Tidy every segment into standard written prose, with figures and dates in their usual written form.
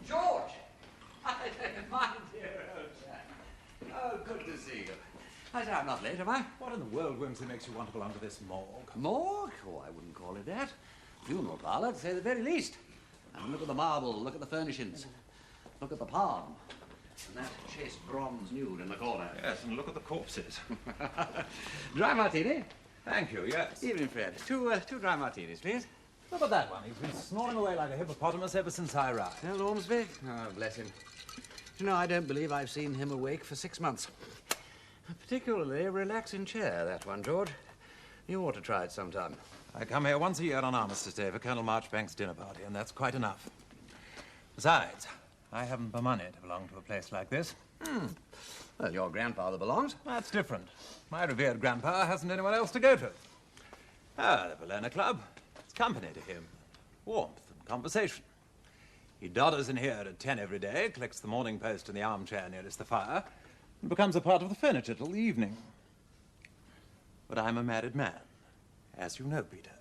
George! My dear old chap. Oh, good to see you. I say I'm not late, am I? What in the world, Wimsey, makes you want to belong to this morgue? Morgue? Oh, I wouldn't call it that. Funeral parlour, to say the very least. And look at the marble, look at the furnishings. Look at the palm. And that chased bronze nude in the corner. Yes, and look at the corpses. Dry martini? Thank you, yes. Evening, Fred. Two dry martinis, please. Look at that one. He's been snoring away like a hippopotamus ever since I arrived. Well, Ormsby? Oh, bless him. You know, I don't believe I've seen him awake for 6 months. A particularly relaxing chair, that one, George. You ought to try it sometime. I come here once a year on Armistice Day for Colonel Marchbank's dinner party, and that's quite enough. Besides, I haven't the money to belong to a place like this. Well, your grandfather belongs. That's different. My revered grandpa hasn't anyone else to go to. Ah, the 𝗿𝗏𝗏 Club. It's company to him. Warmth and conversation. He dodders in here at 10 every day, collects the Morning Post in the armchair nearest the fire, and becomes a part of the furniture till the evening. But I'm a married man, as you know, Peter.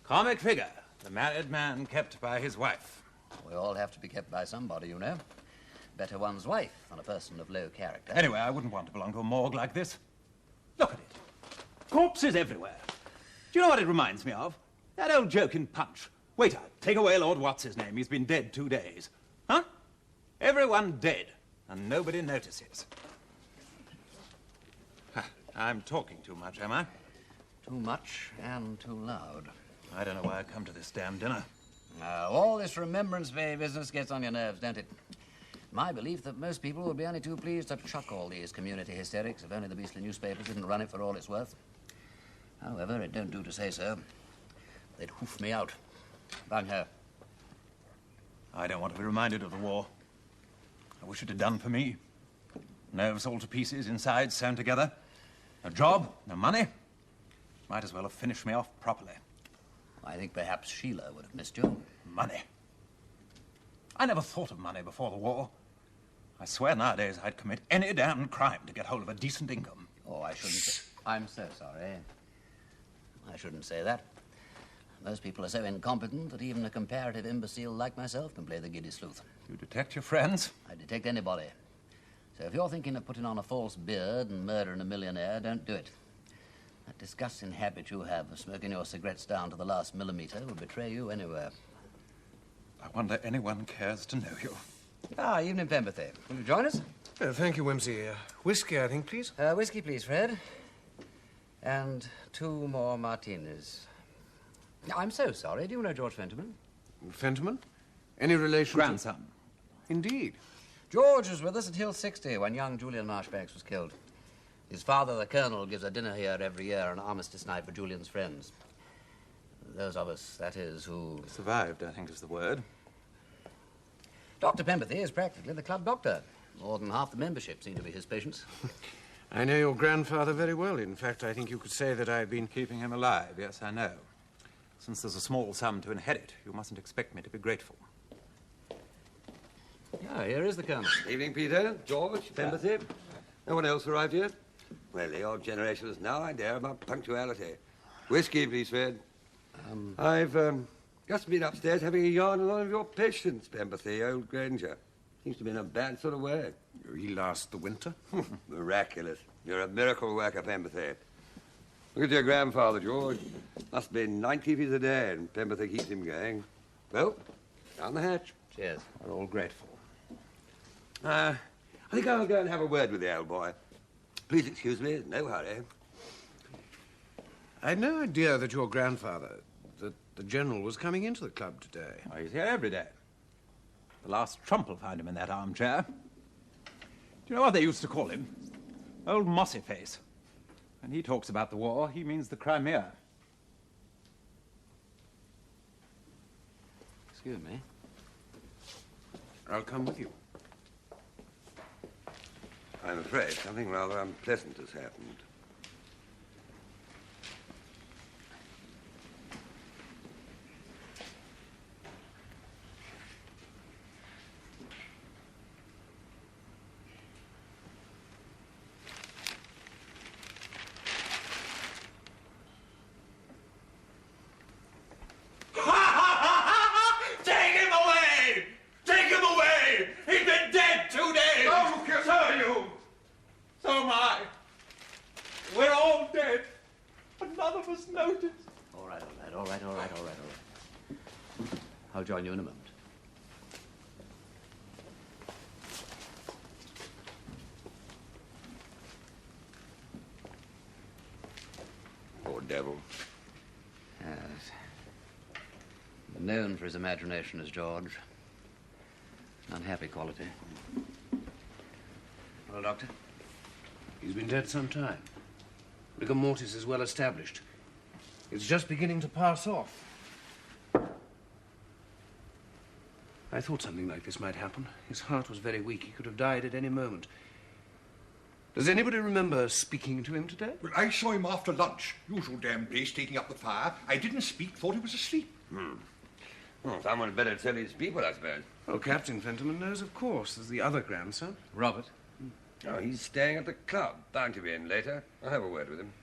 Comic figure, the married man kept by his wife. We all have to be kept by somebody, you know. Better one's wife than a person of low character. Anyway, I wouldn't want to belong to a morgue like this. Look at it. Corpses everywhere. Do you know what it reminds me of? That old joke in Punch. Waiter, take away Lord What's-his-name. He's been dead 2 days. Huh? Everyone dead, and nobody notices. I'm talking too much, am I? Too much and too loud. I don't know why I come to this damn dinner. All this Remembrance Day business gets on your nerves, don't it? My belief that most people would be only too pleased to chuck all these community hysterics if only the beastly newspapers didn't run it for all it's worth. However, it don't do to say so. They'd hoof me out. Bang her. I don't want to be reminded of the war. I wish it had done for me. Nerves all to pieces, inside sewn together. No job, no money. Might as well have finished me off properly. I think perhaps Sheila would have missed you. Money. I never thought of money before the war. I swear nowadays I'd commit any damn crime to get hold of a decent income. Oh, I shouldn't. I'm so sorry. I shouldn't say that. Most people are so incompetent that even a comparative imbecile like myself can play the giddy sleuth. You detect your friends? I detect anybody. So if you're thinking of putting on a false beard and murdering a millionaire, don't do it. That disgusting habit you have of smoking your cigarettes down to the last millimetre will betray you anywhere. I wonder anyone cares to know you. Evening, Pemberthy. Will you join us? Thank you, Wimsey. Whiskey, I think, please. Whiskey, please, Fred. And 2 more martinis. I'm so sorry. Do you know George Fenterman? Fenterman? Any relation Grandson. Indeed. George was with us at 𝘿60 when young Julian Marchbanks was killed. His father, the Colonel, gives a dinner here every year on Armistice Night for Julian's friends. Those of us, that is, who... Survived, I think is the word. Dr. Pemberthy is practically the club doctor. More than half the membership seem to be his patients. I know your grandfather very well. In fact, I think you could say that I've been... Keeping him alive, yes, I know. Since there's a small sum to inherit, you mustn't expect me to be grateful. Here is the Colonel. Evening, Peter, George, Pemberthy. No one else arrived yet? Well, the old generation has no idea about punctuality. Whiskey, please, Fred. I've just been upstairs having a yarn with one of your patients, Pemberthy, old Granger. Seems to be in a bad sort of way. He last the winter? Miraculous. You're a miracle worker, Pemberthy. Look at your grandfather, George. Must be 90 feet a day, and Pemberthy keeps him going. Well, down the hatch. Cheers. We're all grateful. I think I'll go and have a word with the old boy. Please excuse me, no hurry. I had no idea that your grandfather, that the General, was coming into the club today. Oh, he's here every day. The last Trump will find him in that armchair. Do you know what they used to call him? Old Mossy Face. When he talks about the war, he means the Crimea. Excuse me. I'll come with you. I'm afraid something rather unpleasant has happened. So am I. We're all dead, but none of us noticed. All right. I'll join you in a moment. Poor devil. Yes. Known for his imagination as George. Unhappy quality. Well, Doctor? He's been dead some time. Rigor mortis is well established. It's just beginning to pass off. I thought something like this might happen. His heart was very weak. He could have died at any moment. Does anybody remember speaking to him today? Well, I saw him after lunch. Usual damn place, taking up the fire. I didn't speak, thought he was asleep. Well, someone better tell his people, I suppose. Oh, Captain Fenterman knows, of course. There's the other grandson. Robert? Oh, he's staying at the club. Bound to be in later. I'll have a word with him.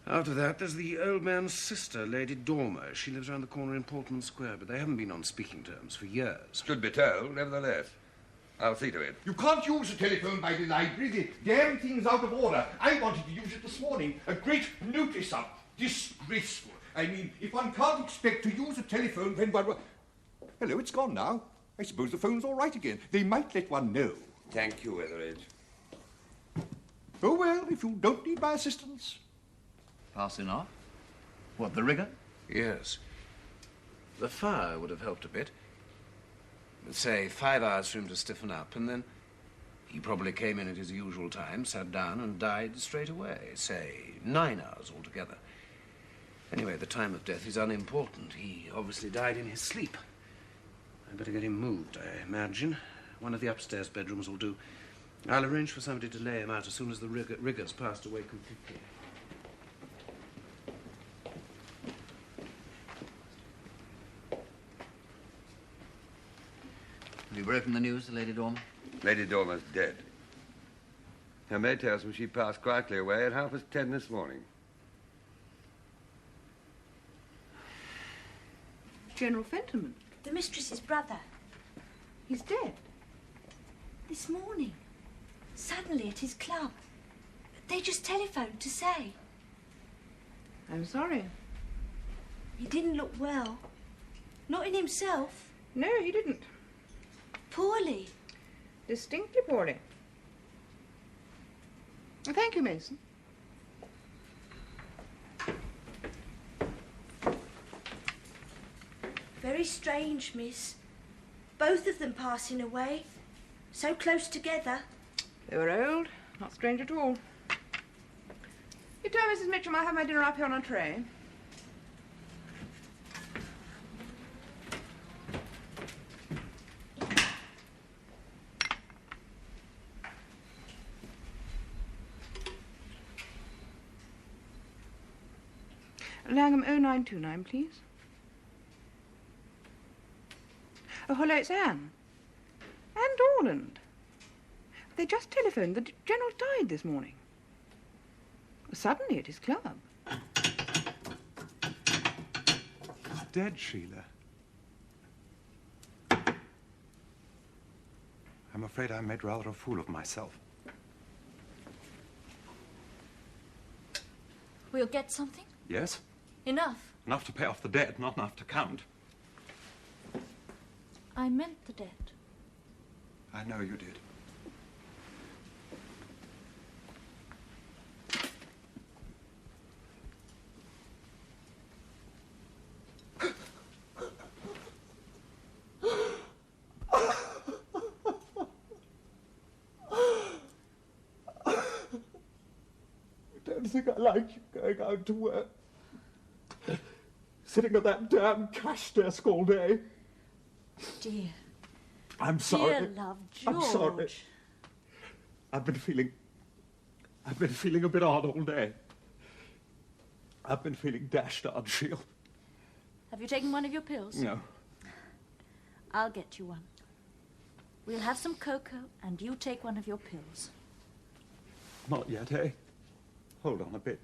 After that, there's the old man's sister, Lady 𝘠𝙤𝙧𝙦. She lives round the corner in Portman Square, but they haven't been on speaking terms for years. Should be told, nevertheless. I'll see to it. You can't use the telephone by the library. The damn thing's out of order. I wanted to use it this morning. A great notice up. Disgraceful. I mean, if one can't expect to use a telephone when one... Hello, it's gone now. I suppose the phone's all right again. They might let one know. Thank you, Etheridge. Oh, well, if you don't need my assistance. Passing off? What, the rigor? Yes. The fire would have helped a bit. Say, 5 hours for him to stiffen up, and then he probably came in at his usual time, sat down, and died straight away. Say, 9 hours altogether. Anyway, the time of death is unimportant. He obviously died in his sleep. I'd better get him moved, I imagine. One of the upstairs bedrooms will do. I'll arrange for somebody to lay him out as soon as the rigor's passed away completely. Have you broken the news to Lady 𝘠𝙠𝙦? Lady 𝘠𝙠𝙦's dead. Her maid tells me she passed quietly away at 10:30 this morning. General Fenterman? The mistress's brother. He's dead. This morning. Suddenly at his club. They just telephoned to say. I'm sorry. He didn't look well. Not in himself. No, he didn't. Poorly. Distinctly poorly. Oh, thank you, Mason. Very strange, miss. Both of them passing away. So close together. They were old. Not strange at all. You tell Mrs. Mitchell I have my dinner up here on a tray. Langham 0929, please. Oh, hello, it's Anne. Anne Dorland. They just telephoned. The General died this morning. Suddenly at his club. He's dead, Sheila. I'm afraid I made rather a fool of myself. We'll get something? Yes? Enough? Enough to pay off the debt, not enough to count. I meant the debt. I know you did. I don't think I like you going out to work. Sitting at that damn cash desk all day. Dear. I'm sorry. Dear love, George. I'm sorry. I've been feeling a bit odd all day. I've been feeling dashed, 𝘿𝙁. Have you taken one of your pills? No. I'll get you one. We'll have some cocoa and you take one of your pills. Not yet, eh? Hold on a bit.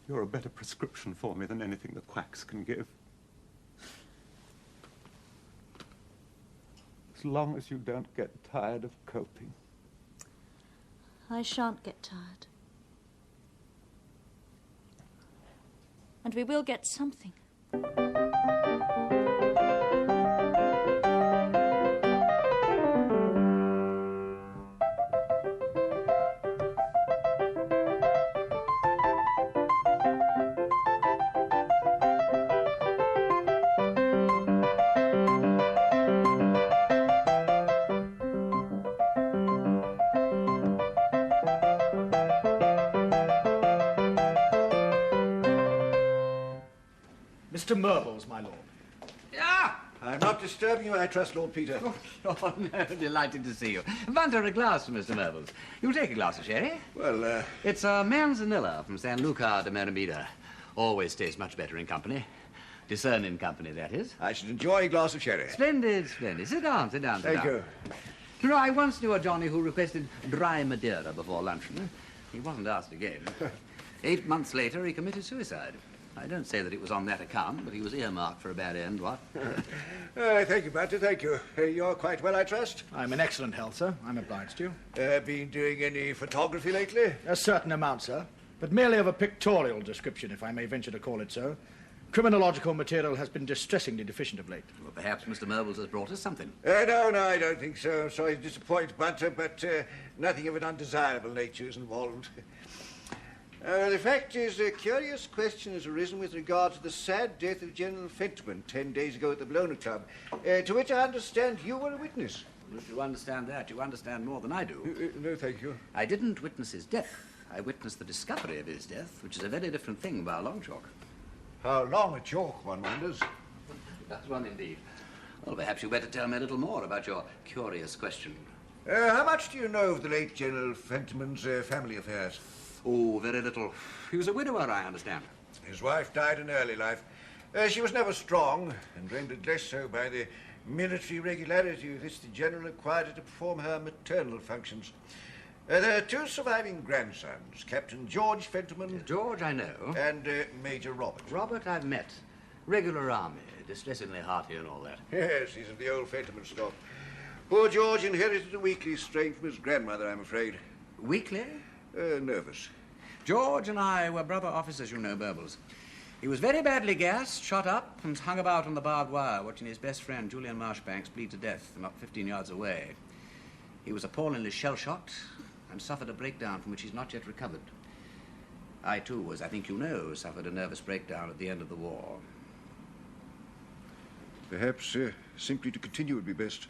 You're a better prescription for me than anything the quacks can give. As long as you don't get tired of coping. I shan't get tired. And we will get something. Mr. 𝗪𝗶𝗺𝘀, my lord. Ah! I'm not disturbing you, I trust, Lord Peter. Oh, no, delighted to see you. Want a glass for Mr. 𝗪𝗶𝗺𝘀? You'll take a glass of sherry? Well, It's a manzanilla from San Luca de Maramida. Always tastes much better in company. Discerning company, that is. I should enjoy a glass of sherry. Splendid, splendid. Sit down, sit down, sit down. Thank you. You know, I once knew a Johnny who requested dry Madeira before luncheon. He wasn't asked again. 8 months later, he committed suicide. I don't say that it was on that account, but he was earmarked for a bad end, what? Thank you, Pater, thank you. You're quite well, I trust? I'm in excellent health, sir. I'm obliged to you. Been doing any photography lately? A certain amount, sir, but merely of a pictorial description, if I may venture to call it so. Criminological material has been distressingly deficient of late. Well, perhaps Mr. 𝗪𝗶𝗺𝗀 has brought us something. No, I don't think so. I'm sorry to disappoint, Bunter, but nothing of an undesirable nature is involved. The fact is, a curious question has arisen with regard to the sad death of General Fentman 10 days ago at the 𝗍𝗏𝗏 Club, to which I understand you were a witness. Well, if you understand that, you understand more than I do. No, thank you. I didn't witness his death. I witnessed the discovery of his death, which is a very different thing by a long chalk. How long a chalk, one wonders. That's one indeed. Well, perhaps you'd better tell me a little more about your curious question. How much do you know of the late General Fentman's family affairs? Oh, very little. He was a widower, I understand. His wife died in early life. She was never strong, and rendered less so by the military regularity with which the general required her to perform her maternal functions. There are 2 surviving grandsons, Captain George Fentman... George, I know. And Major Robert. Robert, I've met. Regular army, distressingly hearty and all that. Yes, he's of the old Fentman stock. Poor George inherited a weakly strain from his grandmother, I'm afraid. Weakly? Nervous. George and I were brother officers, you know, 𝗪𝗺𝗺𝗀. He was very badly gassed, shot up, and hung about on the barbed wire, watching his best friend, Julian Marshbanks, bleed to death not 15 yards away. He was appallingly shell-shocked and suffered a breakdown from which he's not yet recovered. I, too, as I think you know, suffered a nervous breakdown at the end of the war. Perhaps simply to continue would be best.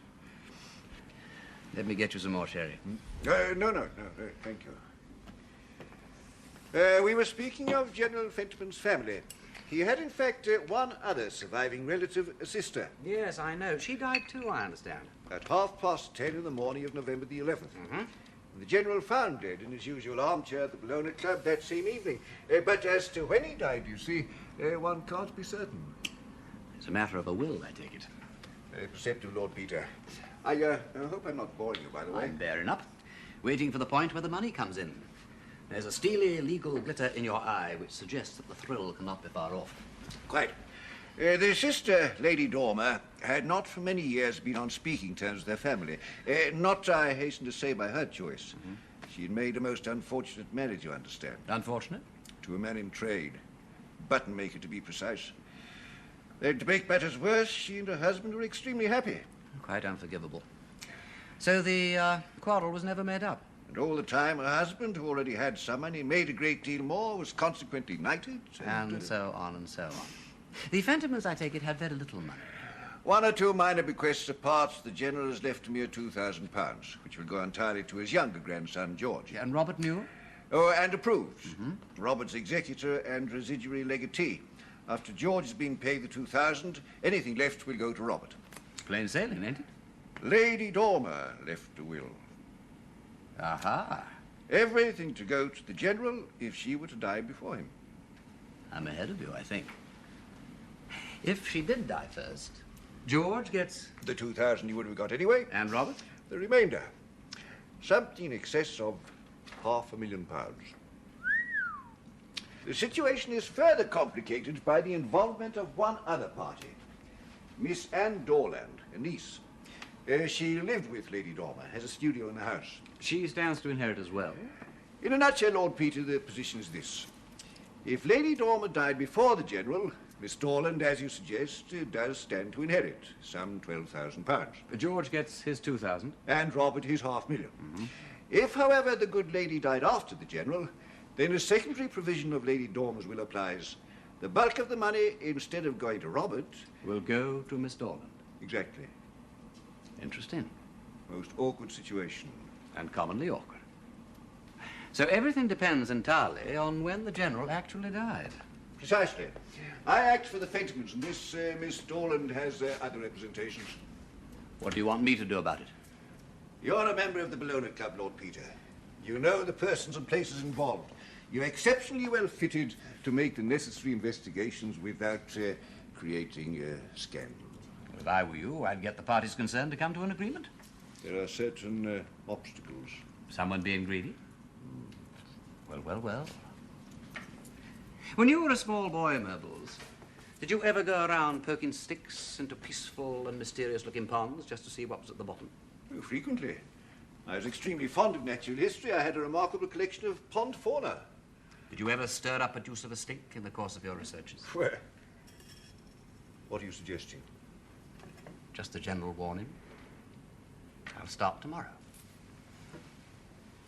Let me get you some more sherry. No, thank you. We were speaking of General Fentman's family. He had, in fact, one other surviving relative, a sister. Yes, I know. She died too, I understand. At 10:30 in the morning of November the 11th. Mm-hmm. The General found dead in his usual armchair at the 𝗍𝗏𝗏 Club that same evening. But as to when he died, you see, one can't be certain. It's a matter of a will, I take it. Very perceptive, Lord Peter. I hope I'm not boring you, by the way. I'm bearing up, waiting for the point where the money comes in. There's a steely legal glitter in your eye which suggests that the thrill cannot be far off. Quite. The sister, Lady Dormer, had not for many years been on speaking terms with her family. Not, I hasten to say, by her choice. Mm-hmm. She had made a most unfortunate marriage, you understand. Unfortunate? To a man in trade. Button maker, to be precise. To make matters worse, she and her husband were extremely happy. Quite unforgivable. So the quarrel was never made up? And all the time, her husband, who already had some money, made a great deal more, was consequently knighted. And so on and so on. The Fentmans, I take it, had very little money. 1 or 2 minor bequests apart, the General has left a mere £2,000, which will go entirely to his younger grandson, George. And Robert knew? Oh, and approves. Mm-hmm. Robert's executor and residuary legatee. After George has been paid the £2,000, anything left will go to Robert. Plain sailing, ain't it? Lady Dormer left a will. Aha. Everything to go to the General if she were to die before him. I'm ahead of you, I think. If she did die first, George gets... The 2,000 you would have got anyway. And Robert? The remainder. Something in excess of £500,000. The situation is further complicated by the involvement of one other party. Miss Anne Dorland, a niece. She lived with Lady Dormer, has a studio in the house. She stands to inherit as well. In a nutshell, Lord Peter, the position is this. If Lady Dormer died before the General, Miss Dorland, as you suggest, does stand to inherit some £12,000. George gets his 2,000. And Robert his £500,000. If, however, the good lady died after the General, then a secondary provision of Lady Dormer's will applies. The bulk of the money, instead of going to Robert... will go to Miss Dorland. Exactly. Interesting. Most awkward situation. And commonly awkward. So everything depends entirely on when the General actually died. Precisely. I act for the Fentimans, and this Miss Dorland has other representations. What do you want me to do about it? You're a member of the 𝗿𝗺𝗺𝗏 Club, Lord Peter. You know the persons and places involved. You're exceptionally well fitted to make the necessary investigations without creating a scandal. If I were you, I'd get the parties concerned to come to an agreement. There are certain obstacles. Someone being greedy? Well. When you were a small boy, Myrbles, did you ever go around poking sticks into peaceful and mysterious-looking ponds just to see what was at the bottom? Oh, frequently. I was extremely fond of natural history. I had a remarkable collection of pond fauna. Did you ever stir up a juice of a stink in the course of your researches? Where? What are you suggesting? Just a general warning. I'll start tomorrow.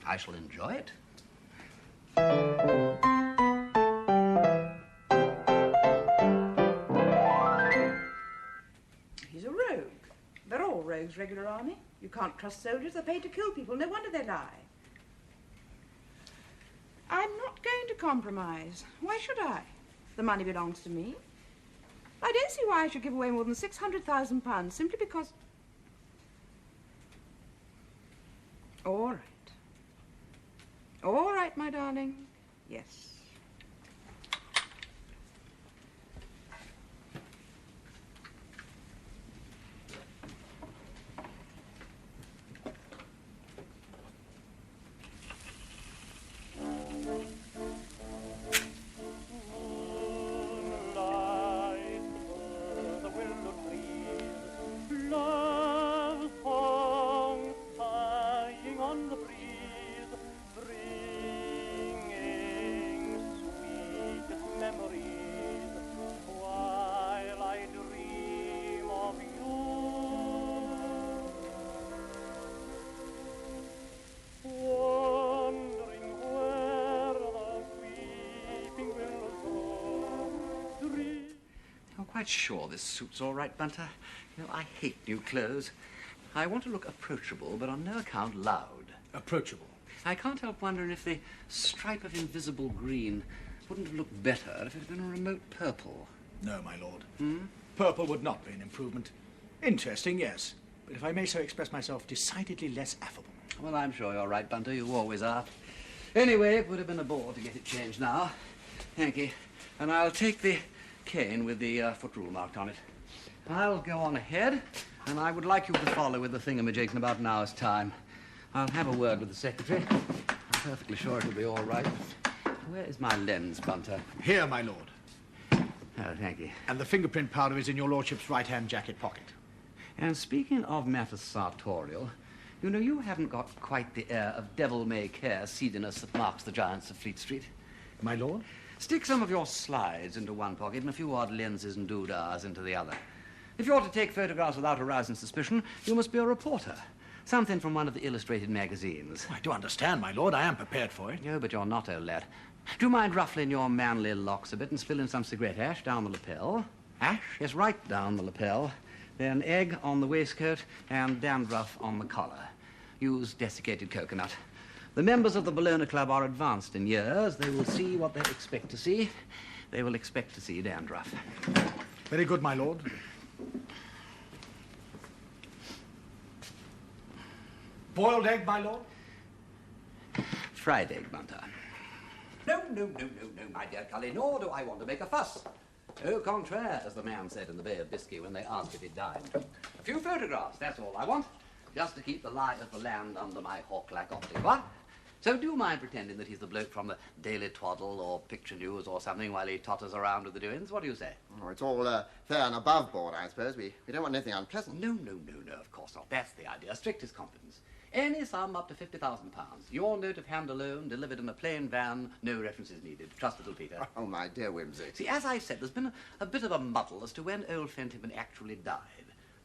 I shall enjoy it. He's a rogue. They're all rogues, regular army. You can't trust soldiers. They're paid to kill people. No wonder they lie. I'm not going to compromise. Why should I? The money belongs to me. I don't see why I should give away more than £600,000 simply because... All right. All right, my darling. Yes. Quite sure this suit's all right, Bunter. You know, I hate new clothes. I want to look approachable, but on no account loud. Approachable? I can't help wondering if the stripe of invisible green wouldn't have looked better if it had been a remote purple. No, my lord. Purple would not be an improvement. Interesting, yes. But if I may so express myself, decidedly less affable. Well, I'm sure you're right, Bunter. You always are. Anyway, it would have been a bore to get it changed now. Thank you. And I'll take the cane with the foot rule marked on it. I'll go on ahead, and I would like you to follow with the thingamajig in about an hour's time. I'll have a word with the secretary. I'm perfectly sure it'll be all right. Where is my lens, Bunter? Here, my lord. Oh, thank you. And the fingerprint powder is in your lordship's right-hand jacket pocket. And speaking of matters sartorial, you know, you haven't got quite the air of devil-may-care seediness that marks the giants of Fleet Street. My lord? Stick some of your slides into one pocket and a few odd lenses and doodahs into the other. If you're to take photographs without arousing suspicion, you must be a reporter. Something from one of the illustrated magazines. I do understand, my lord. I am prepared for it. No, but you're not, old lad. Do you mind ruffling your manly locks a bit and spilling some cigarette ash down the lapel? Ash? Yes, right down the lapel. Then egg on the waistcoat and dandruff on the collar. Use desiccated coconut. The members of the 𝗿𝗺𝗏 Club are advanced in years. They will see what they expect to see. They will expect to see dandruff. Very good, my lord. Boiled egg, my lord? Fried egg, Bunter. No, my dear Cully, nor do I want to make a fuss. Au contraire, as the man said in the Bay of Biscay when they asked if he'd dined. A few photographs, that's all I want. Just to keep the lie of the land under my hawk-like optic, what? So do you mind pretending that he's the bloke from the Daily Twaddle or Picture News or something while he totters around with the doings? What do you say? Oh, it's all fair and above board, I suppose. We don't want anything unpleasant. No, of course not. That's the idea. Strictest confidence. Any sum up to £50,000. Your note of hand alone, delivered in a plain van, no references needed. Trust little Peter. Oh, my dear Wimsey. See, as I said, there's been a bit of a muddle as to when old Fenton actually died.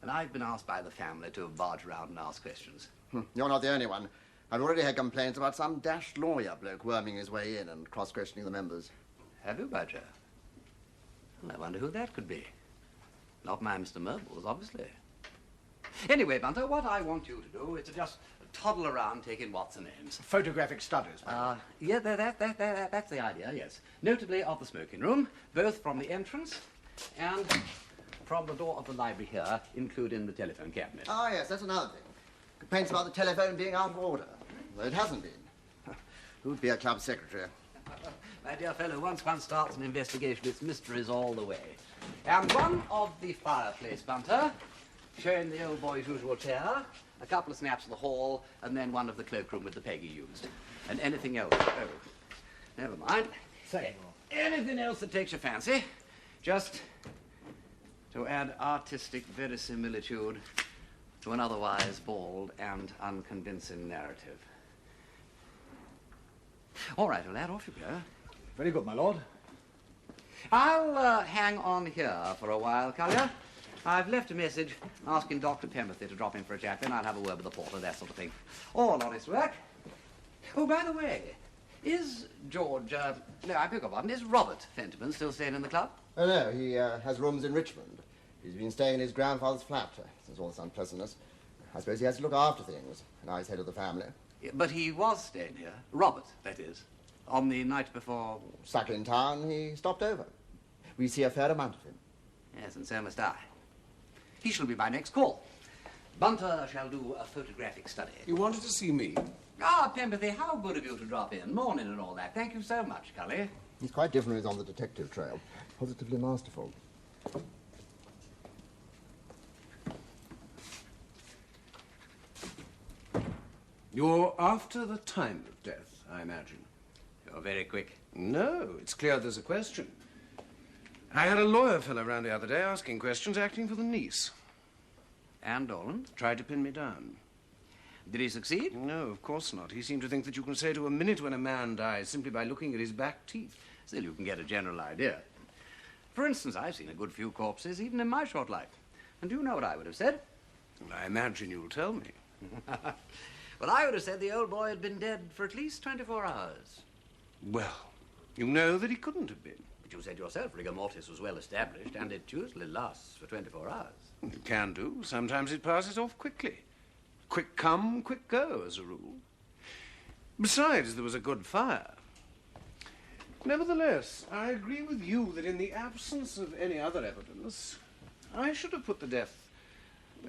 And I've been asked by the family to barge around and ask questions. You're not the only one. I've already had complaints about some dashed lawyer bloke worming his way in and cross-questioning the members. Have you, Badger? Well, I wonder who that could be. Not my Mr. Murbles, obviously. Anyway, Bunter, what I want you to do is to just toddle around taking what's the names. Photographic studies. Yeah, that's the idea, yes. Notably of the smoking room, both from the entrance and from the door of the library here, including the telephone cabinet. Ah, yes, that's another thing. Complaints about the telephone being out of order. Though it hasn't been. Who'd be a club secretary? My dear fellow, once one starts an investigation, it's mysteries all the way. And one of the fireplace, Bunter, showing the old boy's usual chair, a couple of snaps of the hall, and then one of the cloakroom with the peg he used. And anything else? Oh, never mind. Anything else that takes your fancy, just to add artistic verisimilitude to an otherwise bald and unconvincing narrative. All right, lad, off you go. Very good, my lord. I'll hang on here for a while, Collier. I've left a message asking Dr. Pemberthy to drop in for a chat, then I'll have a word with the porter, that sort of thing. All honest work. Oh, by the way, is George, no, I beg your pardon, is Robert Fentiman still staying in the club? Oh, no, he has rooms in Richmond. He's been staying in his grandfather's flat since all this unpleasantness. I suppose he has to look after things. Now he's head of the family. Yeah, but he was staying here, Robert, that is, on the night before... Stuck in town, he stopped over. We see a fair amount of him. Yes, and so must I. He shall be my next call. Bunter shall do a photographic study. You wanted to see me? Ah, Pemberthy, how good of you to drop in. Morning and all that. Thank you so much, Cully. He's quite different when he's on the detective trail. Positively masterful. You're after the time of death, I imagine. You're very quick. No, it's clear there's a question. I had a lawyer fellow round the other day asking questions, acting for the niece. And Dolan? Tried to pin me down. Did he succeed? No, of course not. He seemed to think that you can say to a minute when a man dies simply by looking at his back teeth. Still, you can get a general idea. For instance, I've seen a good few corpses, even in my short life. And do you know what I would have said? I imagine you'll tell me. Well, I would have said the old boy had been dead for at least 24 hours. Well, you know that he couldn't have been. But you said yourself rigor mortis was well established, and it usually lasts for 24 hours. It can do. Sometimes it passes off quickly. Quick come, quick go, as a rule. Besides, there was a good fire. Nevertheless, I agree with you that in the absence of any other evidence, I should have put the death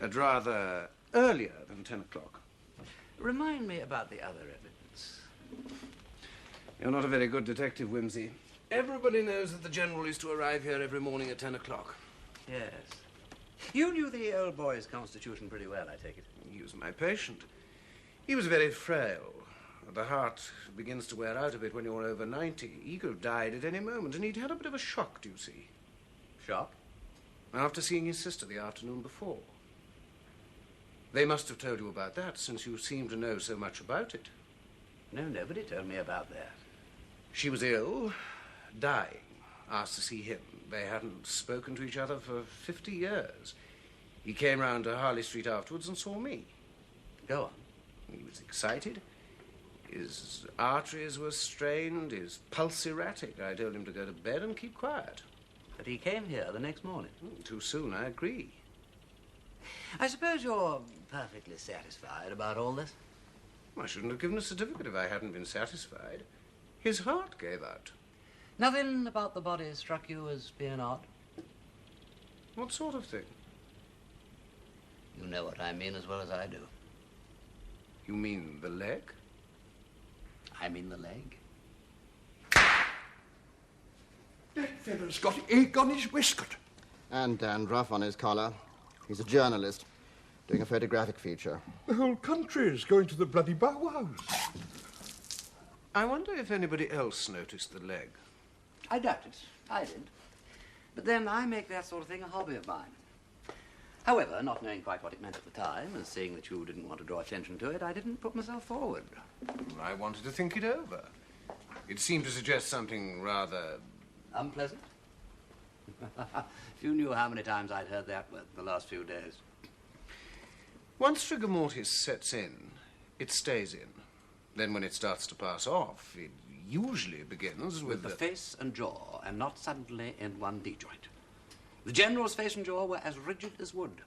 at rather earlier than 10 o'clock. Remind me about the other evidence. You're not a very good detective, Wimsey. Everybody knows that the General is to arrive here every morning at 10 o'clock. Yes. You knew the old boy's constitution pretty well, I take it. He was my patient. He was very frail. The heart begins to wear out a bit when you're over 90. He could have died at any moment, and he'd had a bit of a shock, do you see? Shock? After seeing his sister the afternoon before. They must have told you about that, since you seem to know so much about it. No, nobody told me about that. She was ill, dying, asked to see him. They hadn't spoken to each other for 50 years. He came round to Harley Street afterwards and saw me. Go on. He was excited. His arteries were strained, his pulse erratic. I told him to go to bed and keep quiet. But he came here the next morning. Too soon, I agree. I suppose you're perfectly satisfied about all this? I shouldn't have given a certificate if I hadn't been satisfied. His heart gave out. Nothing about the body struck you as being odd? What sort of thing? You know what I mean as well as I do. You mean the leg? I mean the leg. That fellow's got egg on his waistcoat. And dandruff on his collar. He's a journalist, doing a photographic feature. The whole country's going to the bloody bow-wows. I wonder if anybody else noticed the leg. I doubt it. I did. But then I make that sort of thing a hobby of mine. However, not knowing quite what it meant at the time, and seeing that you didn't want to draw attention to it, I didn't put myself forward. I wanted to think it over. It seemed to suggest something rather... unpleasant? If you knew how many times I'd heard that the last few days. Once rigor mortis sets in, it stays in. Then when it starts to pass off, it usually begins with the face and jaw, and not suddenly in one D-joint. The General's face and jaw were as rigid as wood,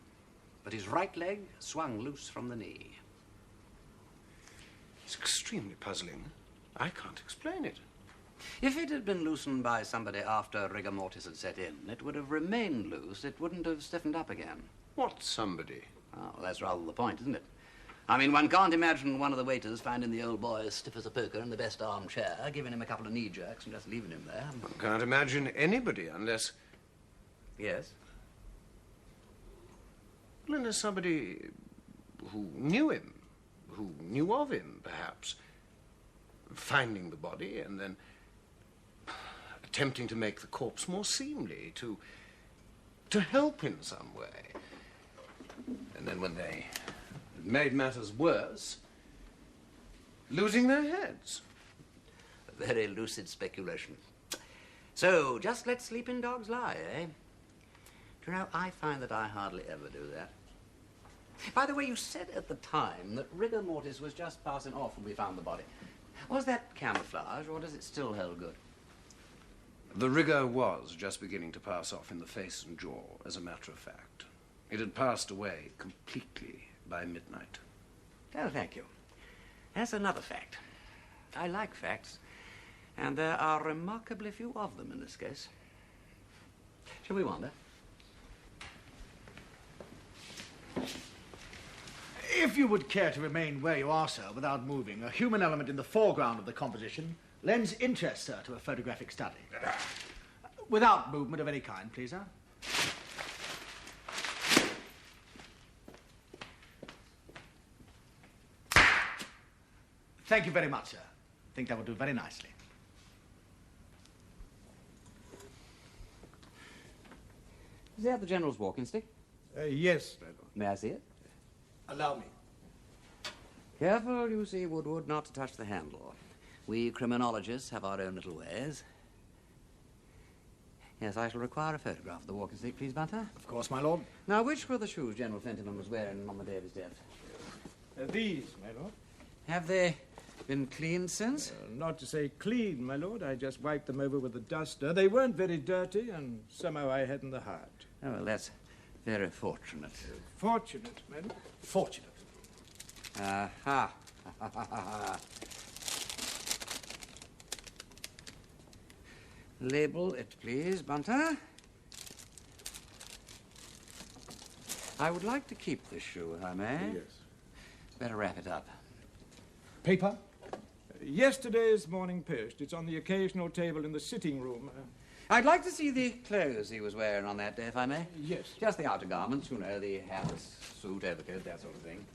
but his right leg swung loose from the knee. It's extremely puzzling. I can't explain it. If it had been loosened by somebody after rigor mortis had set in, it would have remained loose. It wouldn't have stiffened up again. What somebody? Oh, well, that's rather the point, isn't it? I mean, one can't imagine one of the waiters finding the old boy as stiff as a poker in the best armchair, giving him a couple of knee jerks and just leaving him there. One can't imagine anybody unless... Yes? Well, unless somebody who knew him, who knew of him, perhaps, finding the body and then attempting to make the corpse more seemly, to help in some way. And then when they made matters worse, losing their heads. A very lucid speculation. So, just let sleeping dogs lie, eh? Do you know, I find that I hardly ever do that. By the way, you said at the time that rigor mortis was just passing off when we found the body. Was that camouflage, or does it still hold good? The rigor was just beginning to pass off in the face and jaw, as a matter of fact. It had passed away completely by midnight. Oh, thank you. That's another fact. I like facts, and there are remarkably few of them in this case. Shall we wander? If you would care to remain where you are, sir, without moving, a human element in the foreground of the composition lends interest, sir, to a photographic study. Without movement of any kind, please, sir. Thank you very much, sir. I think that will do very nicely. Is that the General's walking stick? Yes, my lord. May I see it? Allow me. Careful, you see, Woodward, not to touch the handle. We criminologists have our own little ways. Yes, I shall require a photograph of the walking stick, please, Bunter. Of course, my lord. Now, which were the shoes General Fenton was wearing on the day of his death? These, my lord. Have they been cleaned since? Not to say clean, my lord. I just wiped them over with a duster. They weren't very dirty, and somehow I hadn't the heart. Oh, well, that's very fortunate. Fortunate, my lord. Fortunate. Aha. Label it, please, Bunter. I would like to keep this shoe, if I may. Yes. Better wrap it up. Paper? Yesterday's Morning Post. It's on the occasional table in the sitting room. I'd like to see the clothes he was wearing on that day, if I may. Yes. Just the outer garments, you know, the hat, suit, overcoat, that sort of thing.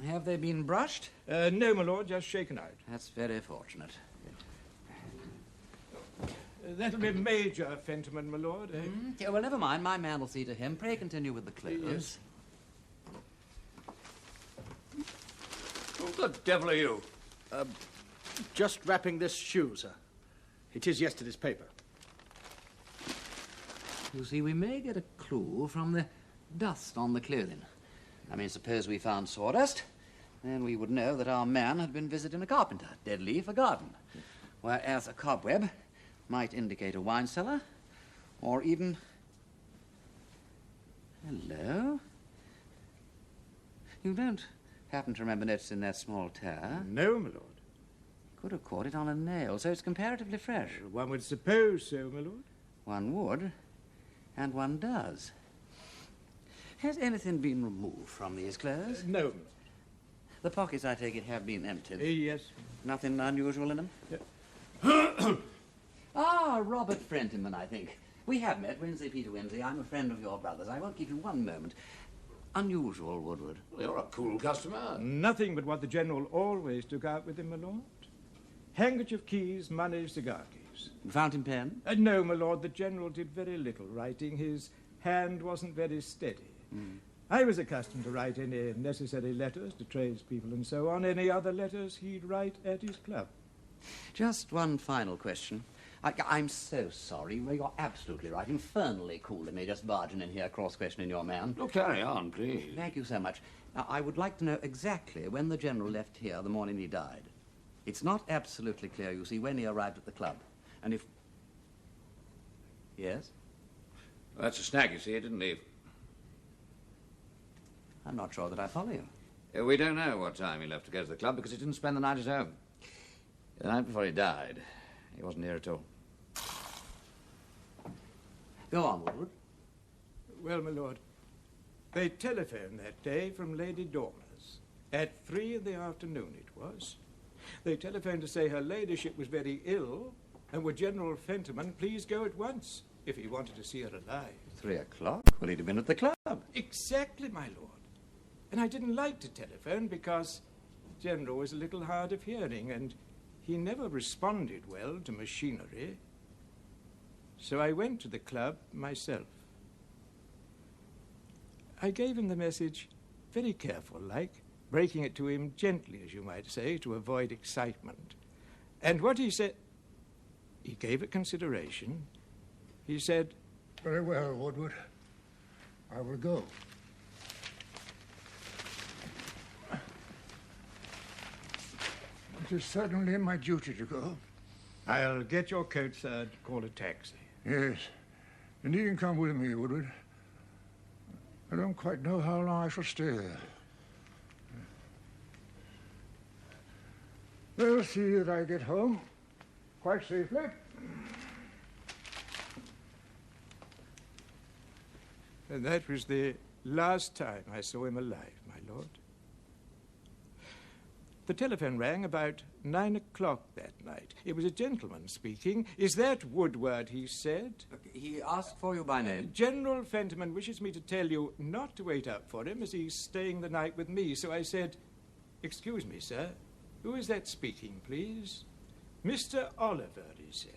Have they been brushed? No, my lord, just shaken out. That's very fortunate. That'll be Major Fentiman, my lord. Yeah, well, never mind. My man will see to him. Pray continue with the clothes. Yes. Who the devil are you? Just wrapping this shoe, sir. It is yesterday's paper. You see, we may get a clue from the dust on the clothing. I mean, suppose we found sawdust, then we would know that our man had been visiting a carpenter, dead leaf, a garden. Whereas a cobweb might indicate a wine cellar, or even... Hello? You don't happen to remember noticing that small tear? No, my lord. Could have caught it on a nail, so it's comparatively fresh. One would suppose so, my lord. One would, and one does. Has anything been removed from these clothes? No. The pockets, I take it, have been emptied. Yes. Nothing unusual in them? Robert Frentinman, I think. We have met, Peter Wimsey. I'm a friend of your brother's. I won't keep you one moment. Unusual, Woodward. Well, you're a cool customer. Nothing but what the General always took out with him, my lord. Handkerchief keys, money, cigar keys. Fountain pen? No, my lord, the General did very little writing. His hand wasn't very steady. I was accustomed to write any necessary letters to tradespeople and so on. Any other letters he'd write at his club. Just one final question. I'm so sorry. You're absolutely right. Infernally cool of me just barging in here, cross-questioning your man. Oh, carry on, please. Thank you so much. Now, I would like to know exactly when the General left here the morning he died. It's not absolutely clear, you see, when he arrived at the club. And if... Yes? Well, that's a snag, you see. He didn't leave. I'm not sure that I follow you. We don't know what time he left to go to the club because he didn't spend the night at home. The night before he died, he wasn't here at all. Go on, Woodward. Well, my lord, they telephoned that day from Lady Dormer's. At 3 in the afternoon it was. They telephoned to say her ladyship was very ill, and would General Fentiman please go at once, if he wanted to see her alive. 3 o'clock? Well, he'd have been at the club. Exactly, my lord. And I didn't like to telephone because the General was a little hard of hearing, and he never responded well to machinery. So I went to the club myself. I gave him the message very careful-like, breaking it to him gently, as you might say, to avoid excitement. And what he said... He gave it consideration. He said... Very well, Woodward. I will go. It is certainly my duty to go. I'll get your coat, sir, and call a taxi. Yes. And you can come with me, Woodward. I don't quite know how long I shall stay there. They'll see that I get home quite safely. And that was the last time I saw him alive, my lord. The telephone rang about 9 o'clock that night. It was a gentleman speaking. Is that Woodward, he said? He asked for you by name. General Fentiman wishes me to tell you not to wait up for him as he's staying the night with me. So I said, excuse me, sir, who is that speaking, please? Mr. Oliver, he said.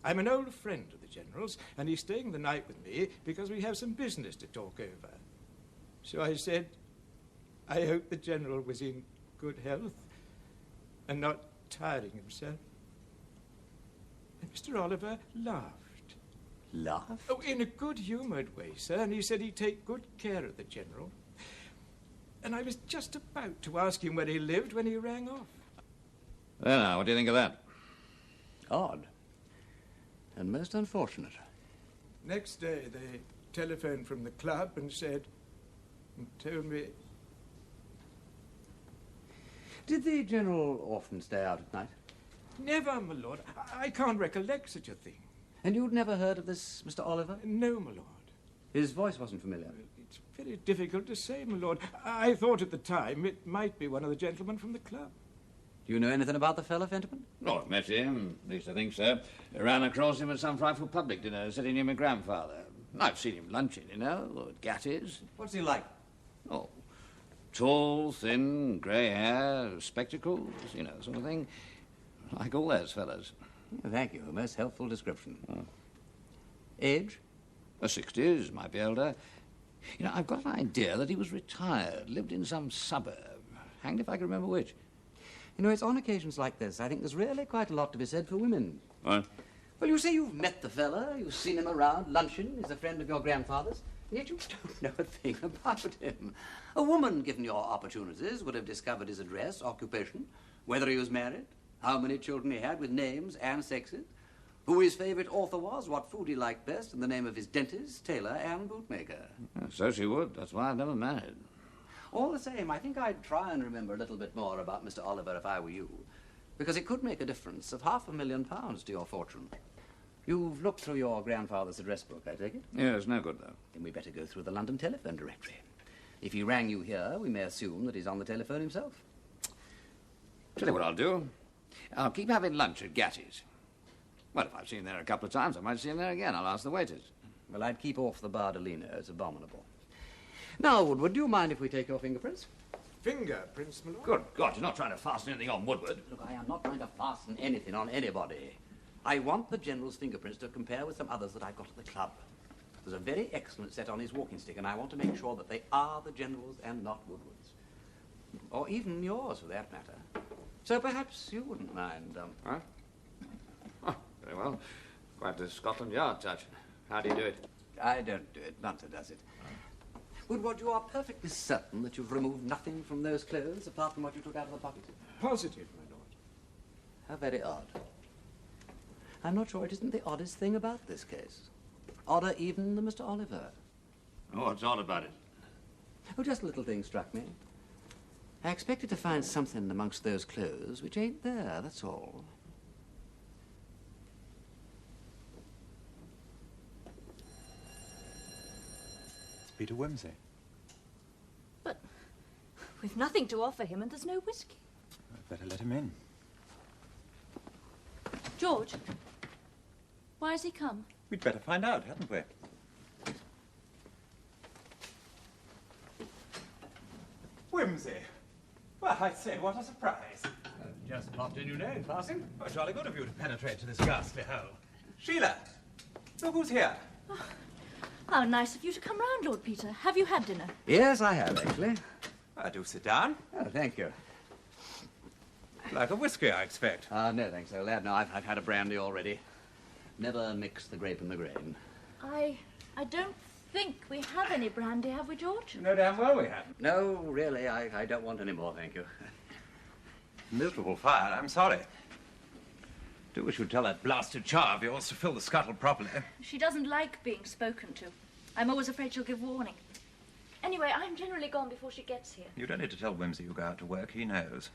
I'm an old friend of the General's, and he's staying the night with me because we have some business to talk over. So I said, I hope the General was in good health and not tiring himself. And Mr. Oliver laughed. Laughed? Oh, in a good-humoured way, sir, and he said he'd take good care of the General. And I was just about to ask him where he lived when he rang off. Well, now, what do you think of that? Odd. And most unfortunate. Next day, they telephoned from the club and told me... Did the General often stay out at night? Never, my lord. I can't recollect such a thing. And you'd never heard of this Mr. Oliver? No, my lord. His voice wasn't familiar? It's very difficult to say, my lord. I thought at the time it might be one of the gentlemen from the club. Do you know anything about the fellow, Fentiman? Oh, I've met him, at least I think so. I ran across him at some frightful public dinner sitting near my grandfather. I've seen him lunching, you know, at Gatti's. What's he like? Oh, tall, thin, grey hair, spectacles, you know, sort of thing. Like all those fellows. Thank you. A most helpful description. Oh. Age? 60s, might be older. You know, I've got an idea that he was retired, lived in some suburb. Hanged if I can remember which. You know, it's on occasions like this I think there's really quite a lot to be said for women. What? Well, you say you've met the fella, you've seen him around, luncheon, he's a friend of your grandfather's, and yet you don't know a thing about him. A woman, given your opportunities, would have discovered his address, occupation, whether he was married, how many children he had with names and sexes, who his favourite author was, what food he liked best, and the name of his dentist, tailor, and bootmaker. So she would. That's why I've never married. All the same, I think I'd try and remember a little bit more about Mr. Oliver if I were you, because it could make a difference of £500,000 to your fortune. You've looked through your grandfather's address book, I take it? Yes, no good, though. Then we better go through the London telephone directory. If he rang you here, we may assume that he's on the telephone himself. Tell you what I'll do. I'll keep having lunch at Gatti's. Well, if I've seen him there a couple of times, I might see him there again. I'll ask the waiters. Well, I'd keep off the 𝗪𝗺. It's abominable. Now, Woodward, do you mind if we take your fingerprints? fingerprints, my lord. Good God, you're not trying to fasten anything on Woodward. Look, I am not trying to fasten anything on anybody. I want the General's fingerprints to compare with some others that I've got at the club. There's a very excellent set on his walking stick, and I want to make sure that they are the General's and not Woodward's. Or even yours, for that matter. So perhaps you wouldn't mind, Huh? Oh, very well. Quite a Scotland Yard touch. How do you do it? I don't do it. Bunter does it. Woodward, you are perfectly certain that you've removed nothing from those clothes apart from what you took out of the pocket? Positive, my lord. How very odd. I'm not sure it isn't the oddest thing about this case. Odder even than Mr. Oliver. Oh, what's odd about it? Oh, just a little thing struck me. I expected to find something amongst those clothes which ain't there, that's all. It's Peter Wimsey. But we've nothing to offer him and there's no whiskey. I'd better let him in. George, why has he come? We'd better find out, hadn't we? Wimsey. Well, I say, what a surprise. Just popped in, you know, in passing. Oh, jolly good of you to penetrate to this ghastly hole. Sheila, look who's here. Oh, how nice of you to come round, Lord Peter. Have you had dinner? Yes, I have, actually. Do sit down. Oh, thank you. Like a whiskey, I expect. No, thanks, old lad. No, I've had a brandy already. Never mix the grape and the grain. I don't think we have any brandy, have we, George? No damn well we haven't. No, really, I don't want any more, thank you. Miserable fire, I'm sorry. Do wish you'd tell that blasted char of yours to fill the scuttle properly. She doesn't like being spoken to. I'm always afraid she'll give warning. Anyway, I'm generally gone before she gets here. You don't need to tell Wimsey you go out to work. He knows.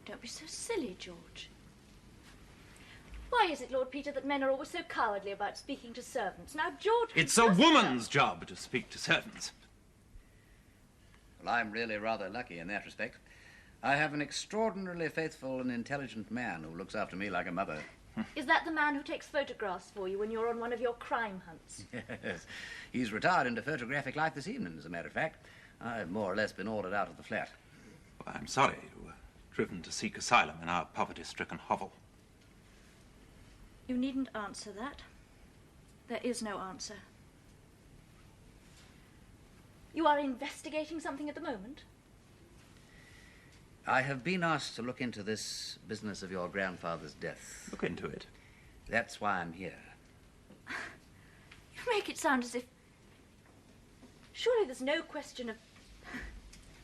Don't be so silly, George. Why is it, Lord Peter, that men are always so cowardly about speaking to servants? Now, George... It's a woman's job to speak to servants. Well, I'm really rather lucky in that respect. I have an extraordinarily faithful and intelligent man who looks after me like a mother. Is that the man who takes photographs for you when you're on one of your crime hunts? Yes. He's retired into photographic life this evening, as a matter of fact. I've more or less been ordered out of the flat. Well, I'm sorry you were driven to seek asylum in our poverty-stricken hovel. You needn't answer that. There is no answer. You are investigating something at the moment? I have been asked to look into this business of your grandfather's death. Look into it. That's why I'm here. You make it sound as if... Surely there's no question of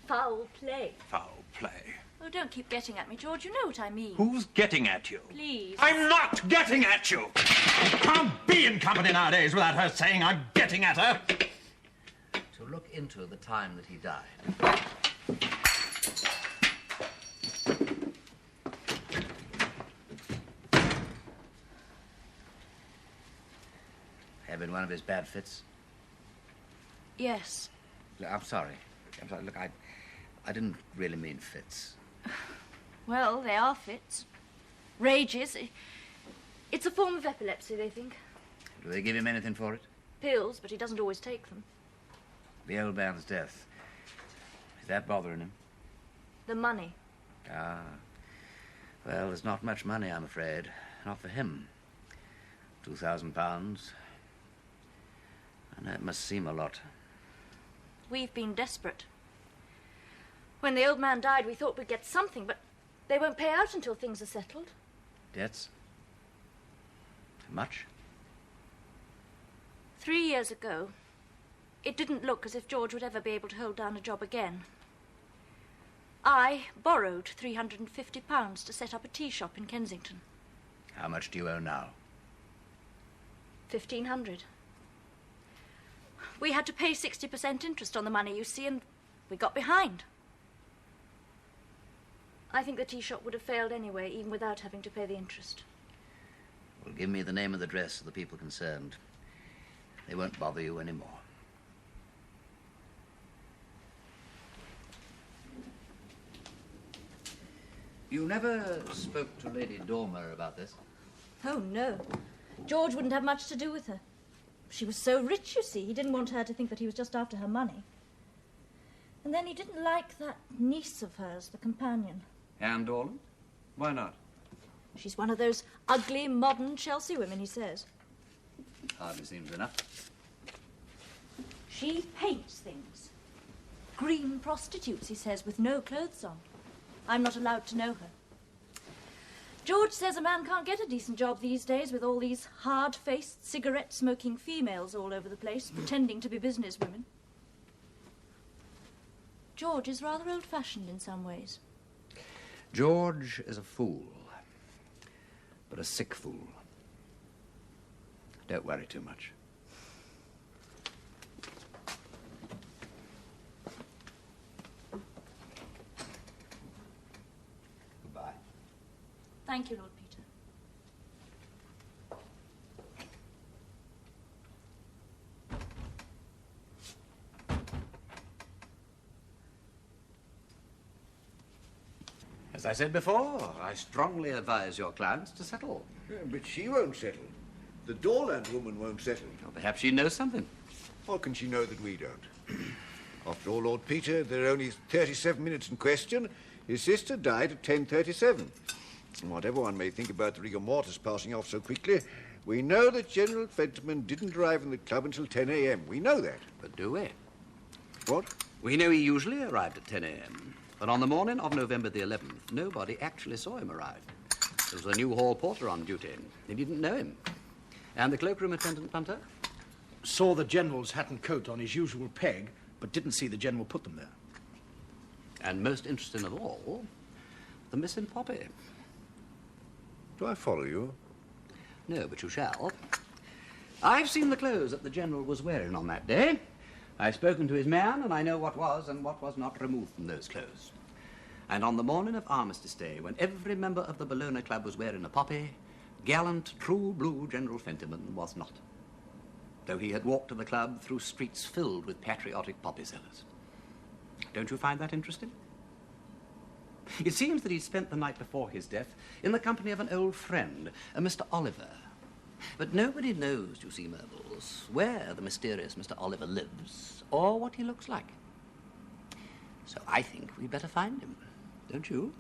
foul play. Foul play. Oh, don't keep getting at me, George. You know what I mean. Who's getting at you? Please. I'm not getting at you! Can't be in company nowadays without her saying I'm getting at her. To look into the time that he died. Having one of his bad fits? Yes. Look, I'm sorry. Look, I didn't really mean fits. Well, they are fits. Rages. It's a form of epilepsy, they think. Do they give him anything for it? Pills, but he doesn't always take them. The old man's death. Is that bothering him? The money. Ah. Well, there's not much money, I'm afraid. Not for him. £2,000. I know it must seem a lot. We've been desperate. When the old man died, we thought we'd get something, but they won't pay out until things are settled. Debts? Much? 3 years ago, it didn't look as if George would ever be able to hold down a job again. I borrowed £350 to set up a tea shop in Kensington. How much do you owe now? 1,500. We had to pay 60% interest on the money, you see, and we got behind. I think the tea shop would have failed anyway, even without having to pay the interest. Well, give me the name and address of the people concerned. They won't bother you anymore. You never spoke to Lady Dormer about this? Oh, no. George wouldn't have much to do with her. She was so rich, you see. He didn't want her to think that he was just after her money. And then he didn't like that niece of hers, the companion. Anne Dorland? Why not? She's one of those ugly, modern Chelsea women, he says. Hardly seems enough. She paints things. Green prostitutes, he says, with no clothes on. I'm not allowed to know her. George says a man can't get a decent job these days with all these hard-faced, cigarette-smoking females all over the place, pretending to be businesswomen. George is rather old-fashioned in some ways. George is a fool, but a sick fool. Don't worry too much. Goodbye. Thank you, Lord Peter. As I said before, I strongly advise your clients to settle. Yeah, but she won't settle. The Dorland woman won't settle. Or perhaps she knows something. How can she know that we don't? After all, Lord Peter, there are only 37 minutes in question. His sister died at 10:37. And whatever one may think about the rigor mortis passing off so quickly, we know that General Fentiman didn't arrive in the club until 10 a.m. We know that. But do we? What? We know he usually arrived at 10 a.m. But on the morning of November the 11th, nobody actually saw him arrive. There was a new hall porter on duty. They didn't know him. And the cloakroom attendant, Punter? Saw the General's hat and coat on his usual peg, but didn't see the General put them there. And most interesting of all, the missing poppy. Do I follow you? No, but you shall. I've seen the clothes that the General was wearing on that day. I've spoken to his man, and I know what was and what was not removed from those clothes. And on the morning of Armistice Day, when every member of the 𝗏𝗏𝗏 Club was wearing a poppy, gallant, true-blue General Fentiman was not, though he had walked to the club through streets filled with patriotic poppy sellers. Don't you find that interesting? It seems that he spent the night before his death in the company of an old friend, a Mr. Oliver. But nobody knows, you see, Myrtles, where the mysterious Mr. Oliver lives or what he looks like. So I think we'd better find him, don't you?